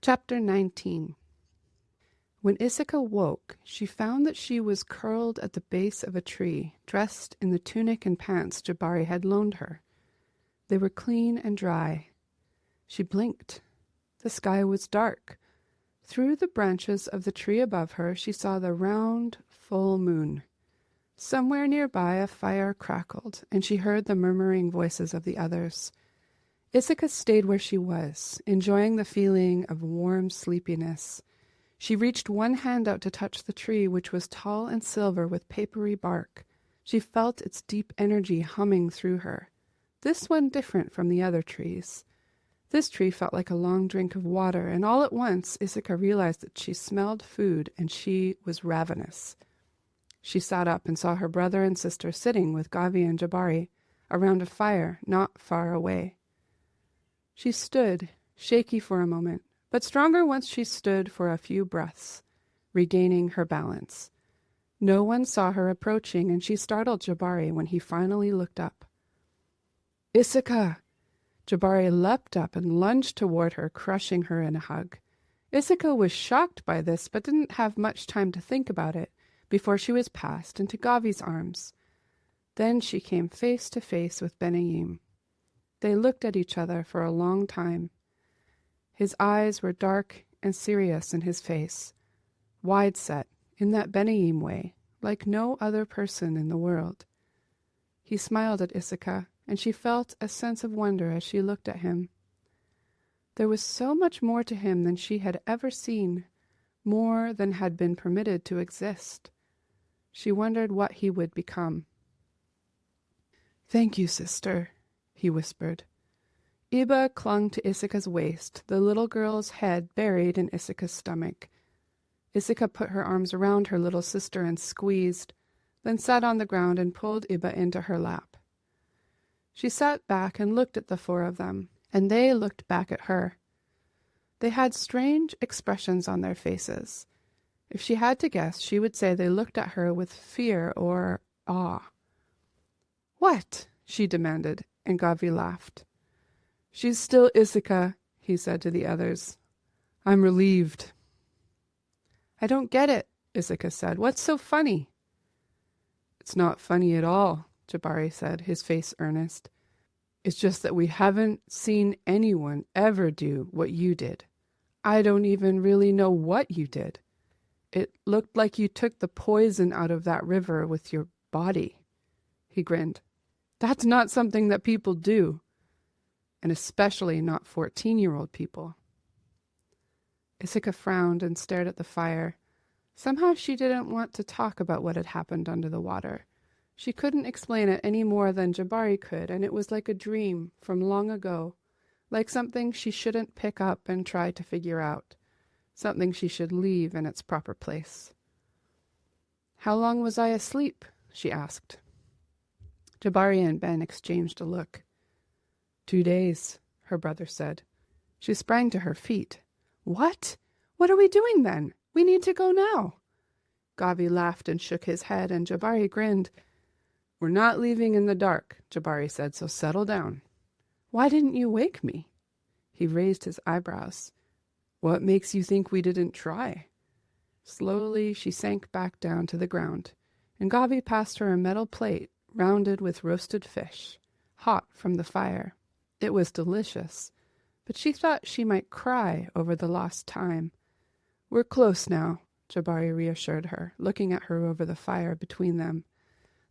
Chapter 19. When Isika woke, she found that she was curled at the base of a tree, dressed in the tunic and pants Jabari had loaned her. They were clean and dry. She blinked. The sky was dark. Through the branches of the tree above her, she saw the round, full moon. Somewhere nearby a fire crackled, and she heard the murmuring voices of the others. Isika stayed where she was, enjoying the feeling of warm sleepiness. She reached one hand out to touch the tree, which was tall and silver with papery bark. She felt its deep energy humming through her. This one different from the other trees. This tree felt like a long drink of water, and all at once Isika realized that she smelled food, and she was ravenous. She sat up and saw her brother and sister sitting with Gavi and Jabari around a fire not far away. She stood, shaky for a moment, but stronger once she stood for a few breaths, regaining her balance. No one saw her approaching, and she startled Jabari when he finally looked up. "Isika!" Jabari leapt up and lunged toward her, crushing her in a hug. Isika was shocked by this, but didn't have much time to think about it before she was passed into Gavi's arms. Then she came face to face with Nenyi. They looked at each other for a long time. His eyes were dark and serious in his face, wide-set in that Nenyi way, like no other person in the world. He smiled at Isika, and she felt a sense of wonder as she looked at him. There was so much more to him than she had ever seen, more than had been permitted to exist. She wondered what he would become. "Thank you, sister," he whispered. Iba clung to Isika's waist, the little girl's head buried in Isika's stomach. Isika put her arms around her little sister and squeezed, then sat on the ground and pulled Iba into her lap. She sat back and looked at the four of them, and they looked back at her. They had strange expressions on their faces. If she had to guess, she would say they looked at her with fear or awe. "What?" she demanded, and Gavi laughed. "She's still Isika," he said to the others. "I'm relieved." "I don't get it," Isika said. "What's so funny?" "It's not funny at all," Jabari said, his face earnest. "It's just that we haven't seen anyone ever do what you did. I don't even really know what you did. It looked like you took the poison out of that river with your body." He grinned. "That's not something that people do, and especially not 14-year-old people." Isika frowned and stared at the fire. Somehow she didn't want to talk about what had happened under the water. She couldn't explain it any more than Jabari could, and it was like a dream from long ago, like something she shouldn't pick up and try to figure out, something she should leave in its proper place. "How long was I asleep?" she asked. Jabari and Ben exchanged a look. 2 days, her brother said. She sprang to her feet. "What? What are we doing then? We need to go now." Gavi laughed and shook his head, and Jabari grinned. "We're not leaving in the dark," Jabari said, "so settle down." "Why didn't you wake me?" He raised his eyebrows. "What makes you think we didn't try?" Slowly she sank back down to the ground, and Gavi passed her a metal plate rounded with roasted fish, hot from the fire. It was delicious, but she thought she might cry over the lost time. "We're close now," Jabari reassured her, looking at her over the fire between them.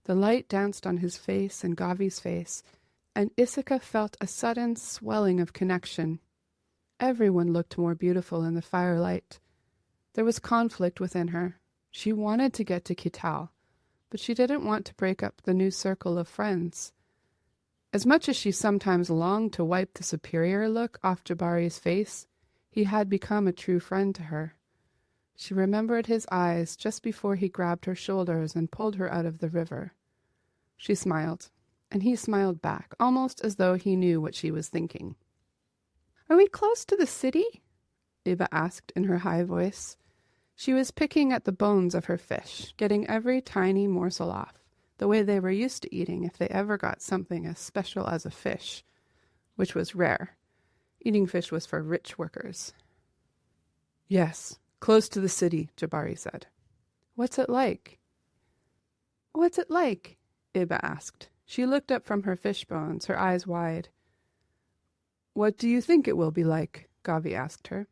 The light danced on his face and Gavi's face, and Isika felt a sudden swelling of connection. Everyone looked more beautiful in the firelight. There was conflict within her. She wanted to get to Kital, but she didn't want to break up the new circle of friends. As much as she sometimes longed to wipe the superior look off Jabari's face, he had become a true friend to her. She remembered his eyes just before he grabbed her shoulders and pulled her out of the river. She smiled, and he smiled back, almost as though he knew what she was thinking. "Are we close to the city?" Iba asked in her high voice. She was picking at the bones of her fish, getting every tiny morsel off, the way they were used to eating if they ever got something as special as a fish, which was rare. Eating fish was for rich workers. Yes, close to the city, Jabari said. What's it like? What's it like? Iba asked. She looked up from her fish bones, her eyes wide. What do you think it will be like? Gavi asked her.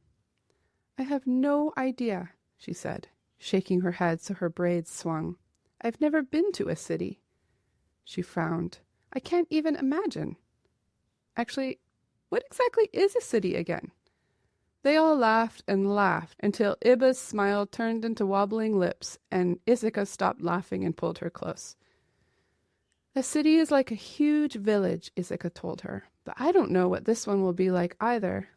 I have no idea, she said, shaking her head so her braids swung. I've never been to a city. She frowned. I can't even imagine. Actually, what exactly is a city again? They all laughed and laughed until Iba's smile turned into wobbling lips and Isika stopped laughing and pulled her close. A city is like a huge village, Isika told her, but I don't know what this one will be like either.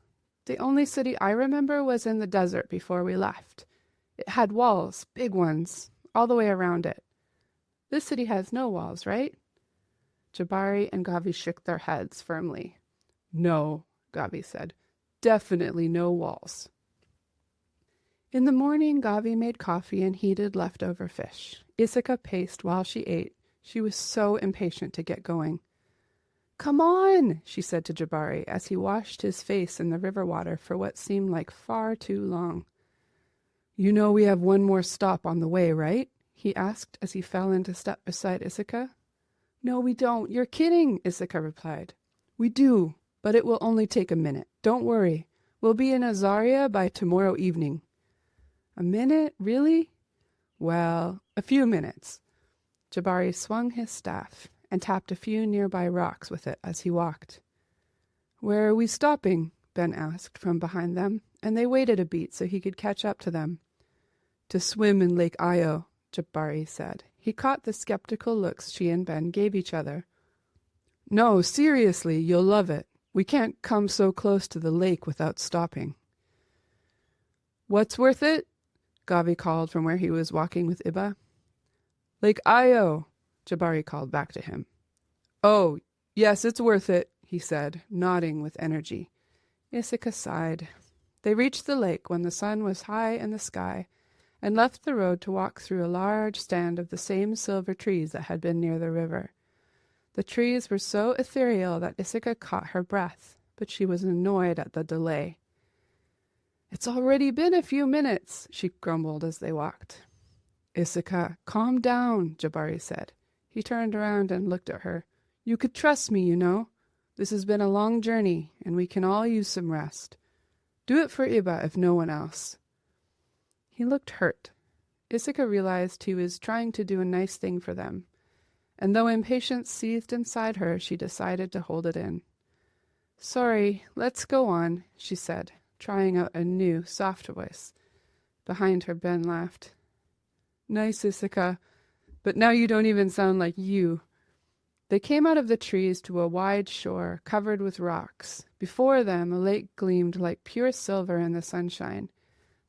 The only city I remember was in the desert before we left. It had walls, big ones, all the way around it. This city has no walls, right? Jabari and Gavi shook their heads firmly. No, Gavi said. Definitely no walls. In the morning, Gavi made coffee and heated leftover fish. Isika paced while she ate. She was so impatient to get going. Come on, she said to Jabari as he washed his face in the river water for what seemed like far too long. You know we have one more stop on the way, right? He asked as he fell into step beside Isika. No, we don't. You're kidding, Isika replied. We do, but it will only take a minute. Don't worry. We'll be in Azaria by tomorrow evening. A minute? Really? Well, a few minutes. Jabari swung his staff and tapped a few nearby rocks with it as he walked. Where are we stopping? Ben asked from behind them, and they waited a beat so he could catch up to them. To swim in Lake Io, Jabari said. He caught the skeptical looks she and Ben gave each other. No, seriously, you'll love it. We can't come so close to the lake without stopping. What's worth it? Gavi called from where he was walking with Iba. Lake Io, Jabari called back to him. Oh, yes, it's worth it, he said, nodding with energy. Isika sighed. They reached the lake when the sun was high in the sky and left the road to walk through a large stand of the same silver trees that had been near the river. The trees were so ethereal that Isika caught her breath, but she was annoyed at the delay. It's already been a few minutes, she grumbled as they walked. Isika, calm down, Jabari said. He turned around and looked at her. You could trust me, you know. This has been a long journey, and we can all use some rest. Do it for Iba if no one else. He looked hurt. Isika realized he was trying to do a nice thing for them, and though impatience seethed inside her, she decided to hold it in. Sorry, let's go on, she said, trying out a new, soft voice. Behind her, Ben laughed. Nice, Isika, but now you don't even sound like you. They came out of the trees to a wide shore covered with rocks. Before them, a lake gleamed like pure silver in the sunshine.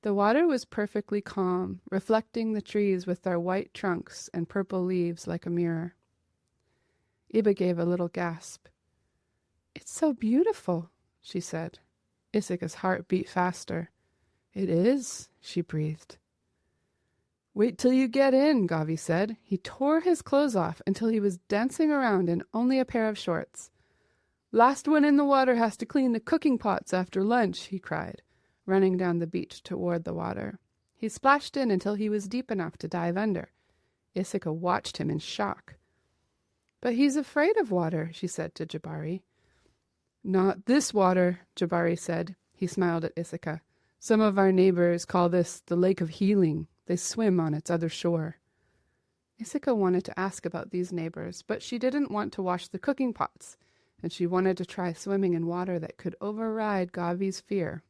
The water was perfectly calm, reflecting the trees with their white trunks and purple leaves like a mirror. Iba gave a little gasp. It's so beautiful, she said. Isika's heart beat faster. It is, she breathed. Wait till you get in, Gavi said. He tore his clothes off until he was dancing around in only a pair of shorts. Last one in the water has to clean the cooking pots after lunch, he cried, running down the beach toward the water. He splashed in until he was deep enough to dive under. Isika watched him in shock. But he's afraid of water, she said to Jabari. Not this water, Jabari said. He smiled at Isika. Some of our neighbors call this the Lake of Healing. They swim on its other shore. Isika wanted to ask about these neighbors, but she didn't want to wash the cooking pots, and she wanted to try swimming in water that could override Gavi's fear.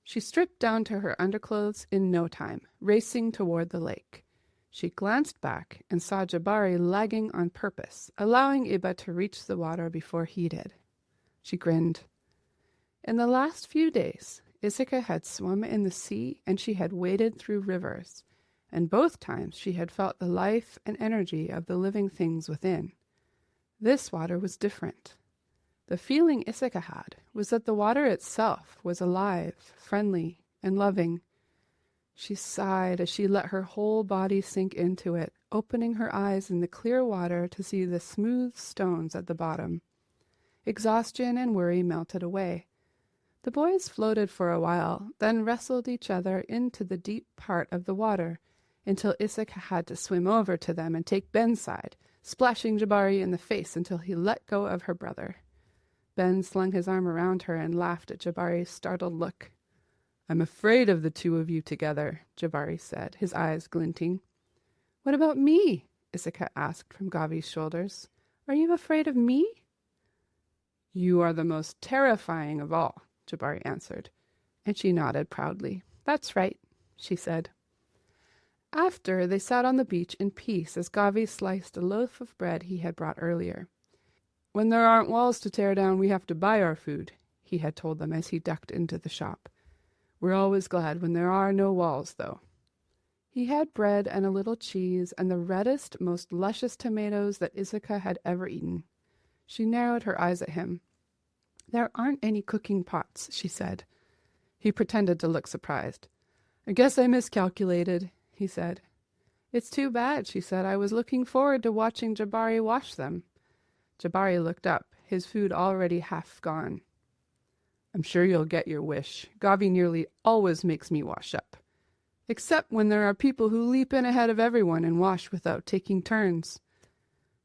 She stripped down to her underclothes in no time, racing toward the lake. She glanced back and saw Jabari lagging on purpose, allowing Iba to reach the water before he did. She grinned. In the last few days, Isika had swum in the sea and she had waded through rivers, and both times she had felt the life and energy of the living things within. This water was different. The feeling Isika had was that the water itself was alive, friendly, and loving. She sighed as she let her whole body sink into it, opening her eyes in the clear water to see the smooth stones at the bottom. Exhaustion and worry melted away. The boys floated for a while, then wrestled each other into the deep part of the water, until Isika had to swim over to them and take Ben's side, splashing Jabari in the face until he let go of her brother. Ben slung his arm around her and laughed at Jabari's startled look. "I'm afraid of the two of you together," Jabari said, his eyes glinting. "What about me?" Isika asked from Gavi's shoulders. "Are you afraid of me?" "You are the most terrifying of all," Jabari answered, and she nodded proudly. "That's right," she said. After, they sat on the beach in peace as Gavi sliced a loaf of bread he had brought earlier. "When there aren't walls to tear down, we have to buy our food," he had told them as he ducked into the shop. "We're always glad when there are no walls, though." He had bread and a little cheese and the reddest, most luscious tomatoes that Isika had ever eaten. She narrowed her eyes at him. "There aren't any cooking pots," she said. He pretended to look surprised. "I guess I miscalculated," he said. "It's too bad," she said. "I was looking forward to watching Jabari wash them." Jabari looked up, his food already half gone. "I'm sure you'll get your wish. Gavi nearly always makes me wash up. Except when there are people who leap in ahead of everyone and wash without taking turns."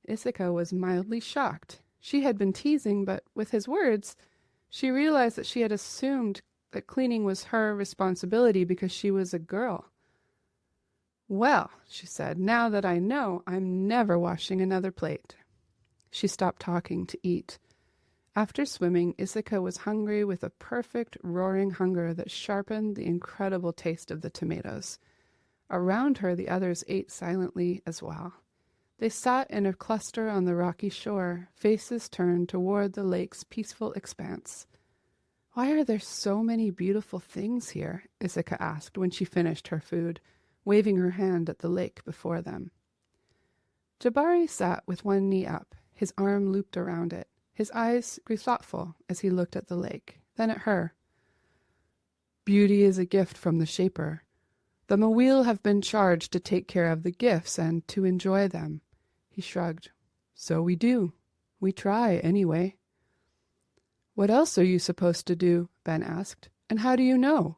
Isika was mildly shocked. She had been teasing, but with his words, she realized that she had assumed that cleaning was her responsibility because she was a girl. "Well," she said, "now that I know, I'm never washing another plate." She stopped talking to eat. After swimming, Isika was hungry with a perfect roaring hunger that sharpened the incredible taste of the tomatoes. Around her, the others ate silently as well. They sat in a cluster on the rocky shore, faces turned toward the lake's peaceful expanse. "Why are there so many beautiful things here?" Isika asked when she finished her food, waving her hand at the lake before them. Jabari sat with one knee up, his arm looped around it. His eyes grew thoughtful as he looked at the lake, then at her. "Beauty is a gift from the Shaper. The Mawil have been charged to take care of the gifts and to enjoy them." He shrugged. "So we do. We try, anyway." "What else are you supposed to do?" Ben asked. "And how do you know?"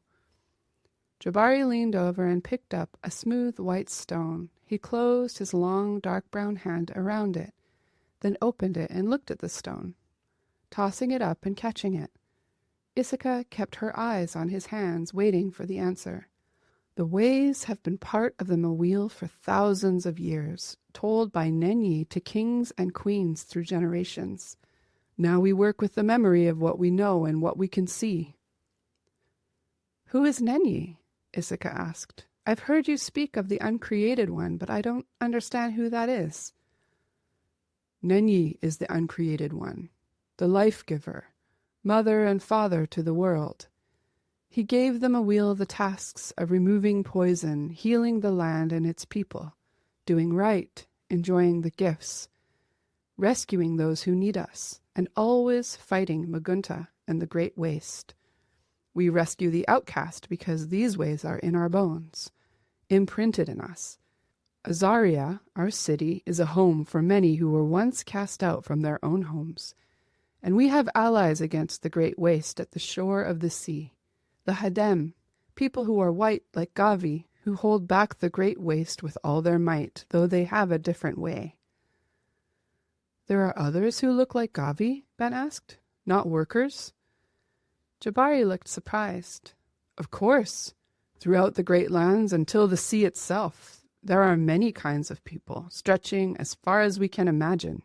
Jabari leaned over and picked up a smooth white stone. He closed his long dark brown hand around it, then opened it and looked at the stone, tossing it up and catching it. Isika kept her eyes on his hands, waiting for the answer. "The ways have been part of the Mawil for thousands of years, told by Nenyi to kings and queens through generations. Now we work with the memory of what we know and what we can see." "Who is Nenyi?" Isika asked. "I've heard you speak of the uncreated one, but I don't understand who that is." "Nenyi is the uncreated one, the life-giver, mother and father to the world. He gave them a wheel the tasks of removing poison, healing the land and its people, doing right, enjoying the gifts, rescuing those who need us, and always fighting Mugunta and the Great Waste. We rescue the outcast because these ways are in our bones, imprinted in us. Azaria, our city, is a home for many who were once cast out from their own homes. And we have allies against the Great Waste at the shore of the sea. The Hadem, people who are white like Gavi, who hold back the Great Waste with all their might, though they have a different way." "There are others who look like Gavi?" Ben asked. "Not workers?" Jabari looked surprised. "Of course. Throughout the Great Lands until the sea itself, there are many kinds of people, stretching as far as we can imagine.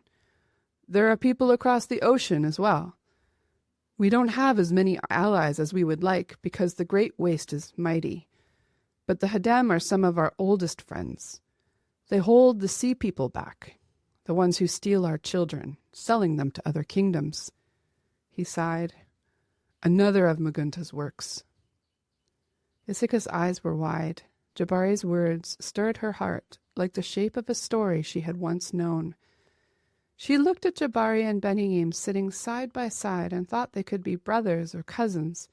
There are people across the ocean as well. We don't have as many allies as we would like because the Great Waste is mighty. But the Hadem are some of our oldest friends. They hold the sea people back, the ones who steal our children, selling them to other kingdoms." He sighed. "Another of Mugunta's works." Isika's eyes were wide. Jabari's words stirred her heart like the shape of a story she had once known. She looked at Jabari and Benihim sitting side by side and thought they could be brothers or cousins.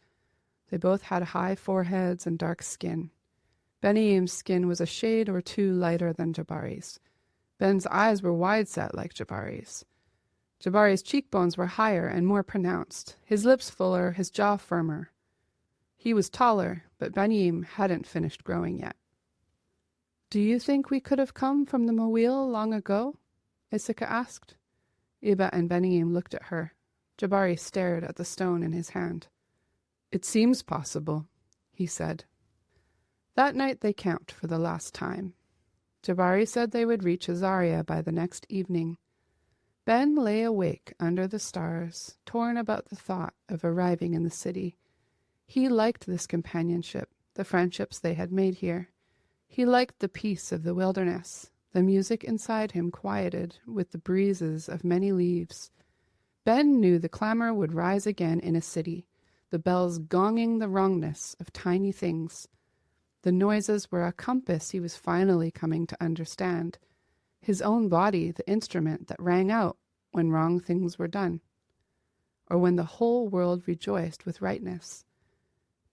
They both had high foreheads and dark skin. Benihim's skin was a shade or two lighter than Jabari's. Ben's eyes were wide-set like Jabari's. Jabari's cheekbones were higher and more pronounced, his lips fuller, his jaw firmer. He was taller, but Benyim hadn't finished growing yet. "Do you think we could have come from the Mawil long ago?" Isika asked. Iba and Benyim looked at her. Jabari stared at the stone in his hand. "It seems possible," he said. That night they camped for the last time. Jabari said they would reach Azaria by the next evening. Ben lay awake under the stars, torn about the thought of arriving in the city. He liked this companionship, the friendships they had made here. He liked the peace of the wilderness. The music inside him quieted with the breezes of many leaves. Ben knew the clamor would rise again in a city, the bells gonging the wrongness of tiny things. The noises were a compass he was finally coming to understand. His own body, the instrument that rang out when wrong things were done, or when the whole world rejoiced with rightness.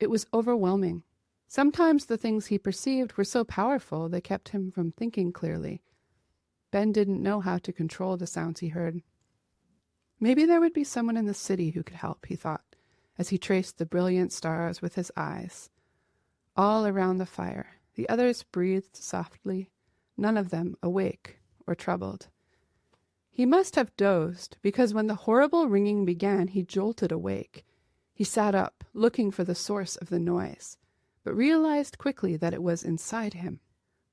It was overwhelming. Sometimes the things he perceived were so powerful they kept him from thinking clearly. Ben didn't know how to control the sounds he heard. Maybe there would be someone in the city who could help, he thought, as he traced the brilliant stars with his eyes. All around the fire, the others breathed softly, none of them awake or troubled. He must have dozed, because when the horrible ringing began, he jolted awake. He sat up, looking for the source of the noise, but realized quickly that it was inside him.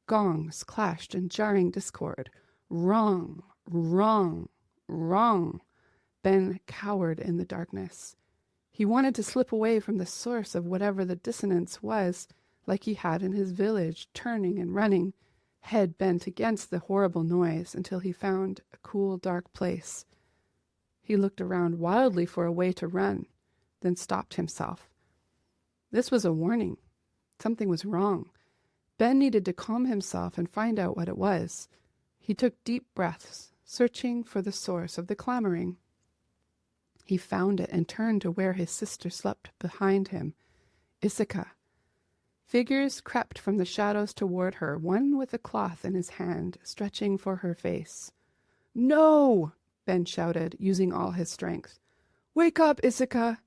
Gongs clashed in jarring discord. Wrong, wrong, wrong. Ben cowered in the darkness. He wanted to slip away from the source of whatever the dissonance was, like he had in his village, turning and running, head bent against the horrible noise until he found a cool, dark place. He looked around wildly for a way to run, then stopped himself. This was a warning. Something was wrong. Ben needed to calm himself and find out what it was. He took deep breaths, searching for the source of the clamoring. He found it and turned to where his sister slept behind him. Isika. Figures crept from the shadows toward her, one with a cloth in his hand, stretching for her face. "No!" Ben shouted, using all his strength. "Wake up, Isika!